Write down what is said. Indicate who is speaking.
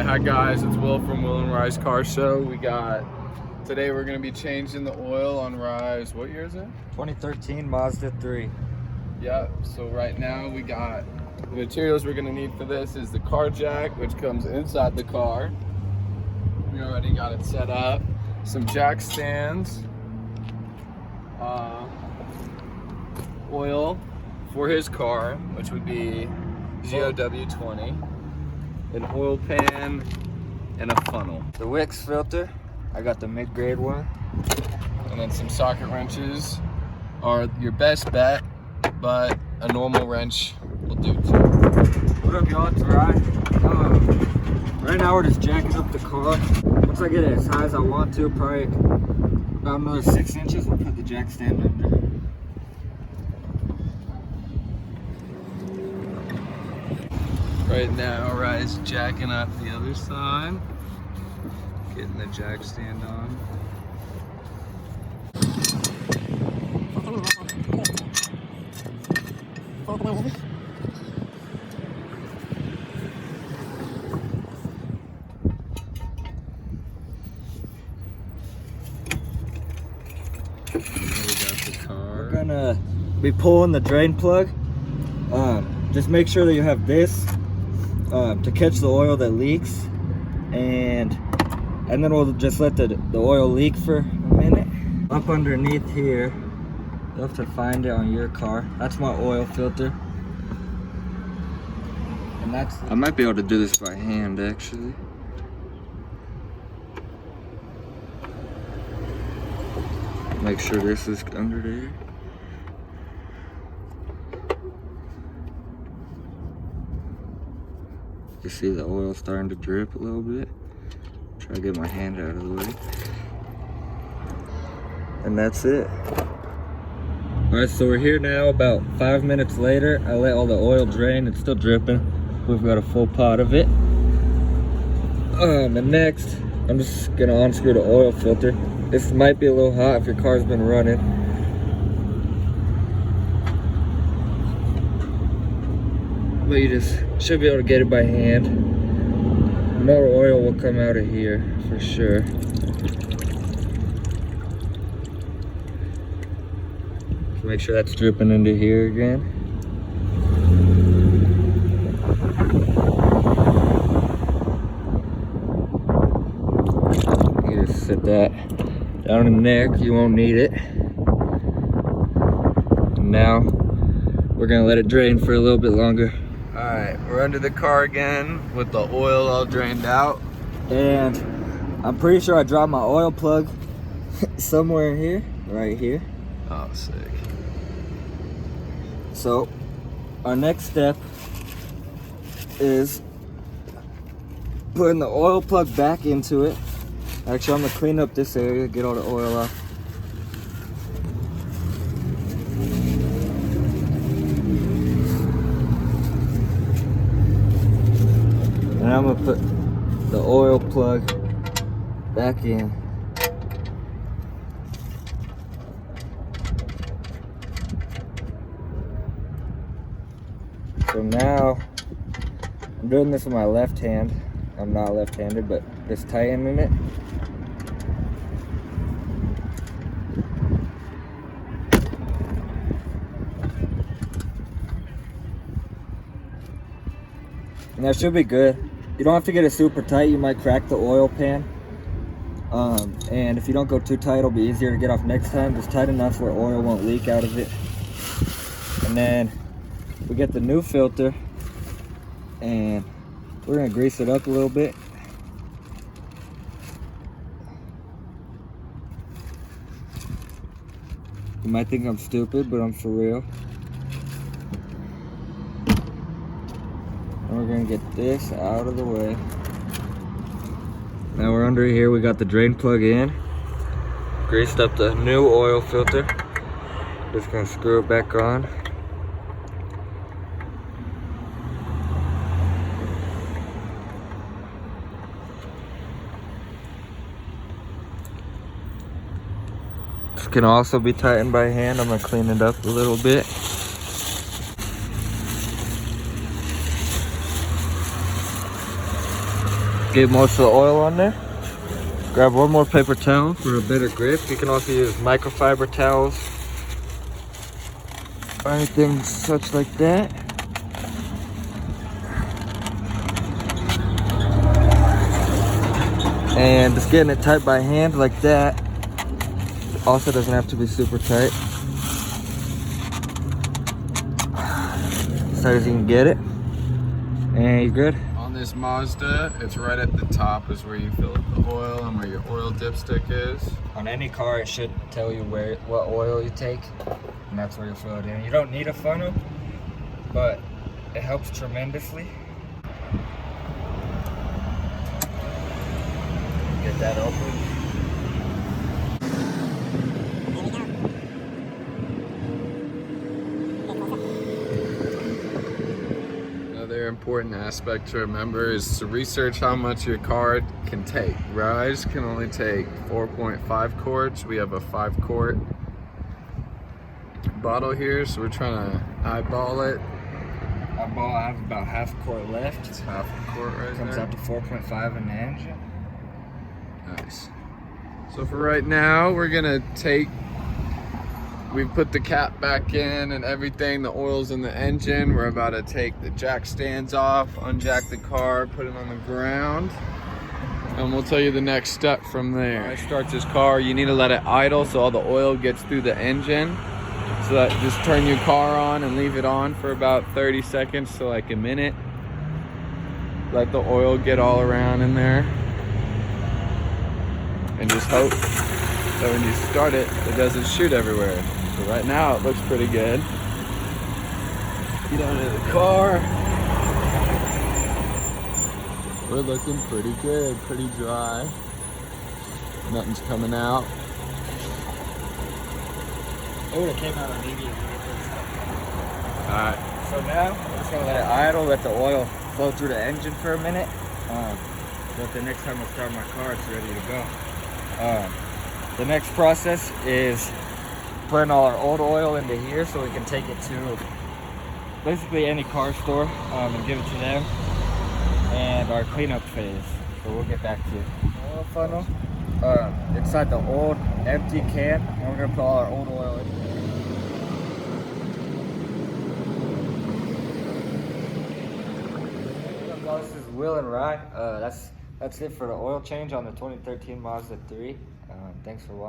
Speaker 1: Hi guys, it's Will from Will and Rise Car Show. Today we're gonna be changing the oil on Rise. What year is it?
Speaker 2: 2013 Mazda 3.
Speaker 1: Yeah, so right now we got the materials we're gonna need for this is the car jack, which comes inside the car. We already got it set up. Some jack stands, oil for his car, which would be GOW20, an oil pan, and a funnel.
Speaker 2: The Wix filter, I got the mid-grade one.
Speaker 1: And then some socket wrenches are your best bet, but a normal wrench will do too.
Speaker 2: What up, y'all? It's Ryan. Right now we're just jacking up the car. Once I get it as high as I want to, probably about another 6 inches, we'll put the jack stand under.
Speaker 1: Right now, Rise jacking up the other side, getting the jack stand on.
Speaker 2: We're gonna be pulling the drain plug. Just make sure that you have this to catch the oil that leaks, and then we'll just let the oil leak for a minute. Up underneath here, you'll have to find it on your car. That's my oil filter, and I might be able to do this by hand actually. Make sure this is under there. You see the oil starting to drip a little bit. Try to get my hand out of the way. And that's it. Alright, so we're here now about 5 minutes later. I let all the oil drain. It's still dripping. We've got a full pot of it. And next, I'm just gonna unscrew the oil filter. This might be a little hot if your car's been running. But you just should be able to get it by hand. More oil will come out of here for sure. Make sure that's dripping into here again. You just set that down in the neck, you won't need it. And now we're gonna let it drain for a little bit longer.
Speaker 1: Alright, we're under the car again with the oil all drained out.
Speaker 2: And I'm pretty sure I dropped my oil plug somewhere in here, right here.
Speaker 1: Oh, sick.
Speaker 2: So our next step is putting the oil plug back into it. Actually, I'm gonna clean up this area, get all the oil off. And I'm gonna put the oil plug back in. So now, I'm doing this with my left hand. I'm not left-handed, but just tightening it. And that should be good. You don't have to get it super tight. You might crack the oil pan. And if you don't go too tight, it'll be easier to get off next time. Just tight enough where oil won't leak out of it. And then we get the new filter, and we're gonna grease it up a little bit. You might think I'm stupid, but I'm for real. And we're gonna get this out of the way. Now we're under here, we got the drain plug in. Greased up the new oil filter. Just gonna screw it back on. This can also be tightened by hand. I'm gonna clean it up a little bit. get most of the oil on there. Grab one more paper towel for a better grip. You can also use microfiber towels or anything such like that. And just getting it tight by hand like that. Also doesn't have to be super tight. As tight as you can get it. And you're good.
Speaker 1: On this Mazda, it's right at the top is where you fill up the oil and where your oil dipstick is.
Speaker 2: On any car, it should tell you what oil you take, and that's where you fill it in. You don't need a funnel, but it helps tremendously. Get that open.
Speaker 1: Another important aspect to remember is to research how much your car can take. Rise can only take 4.5 quarts. We have a 5-quart bottle here, so we're trying to eyeball it.
Speaker 2: I have about half a quart left.
Speaker 1: It's half a quart right
Speaker 2: Comes
Speaker 1: there.
Speaker 2: out to 4.5 in the engine.
Speaker 1: Nice. So for right now, we're gonna we've put the cap back in and everything, the oil's in the engine. We're about to take the jack stands off, unjack the car, put it on the ground, and we'll tell you the next step from there. When I start this car, you need to let it idle so all the oil gets through the engine. So that just turn your car on and leave it on for about 30 seconds to like a minute. Let the oil get all around in there. And just hope that when you start it, it doesn't shoot everywhere. So right now it looks pretty good. Get out of the car. We're looking pretty good, pretty dry. Nothing's coming out.
Speaker 2: It would have came out immediately.
Speaker 1: Alright.
Speaker 2: So now, we're just gonna let it idle, let the oil flow through the engine for a minute. But the next time I start my car, it's ready to go. The next process is putting all our old oil into here so we can take it to basically any car store and give it to them. And our cleanup phase. So we'll get back to oil funnel. Inside the old empty can, and we're gonna put all our old oil in. This is Will and Rye. That's it for the oil change on the 2013 Mazda 3. Thanks for watching.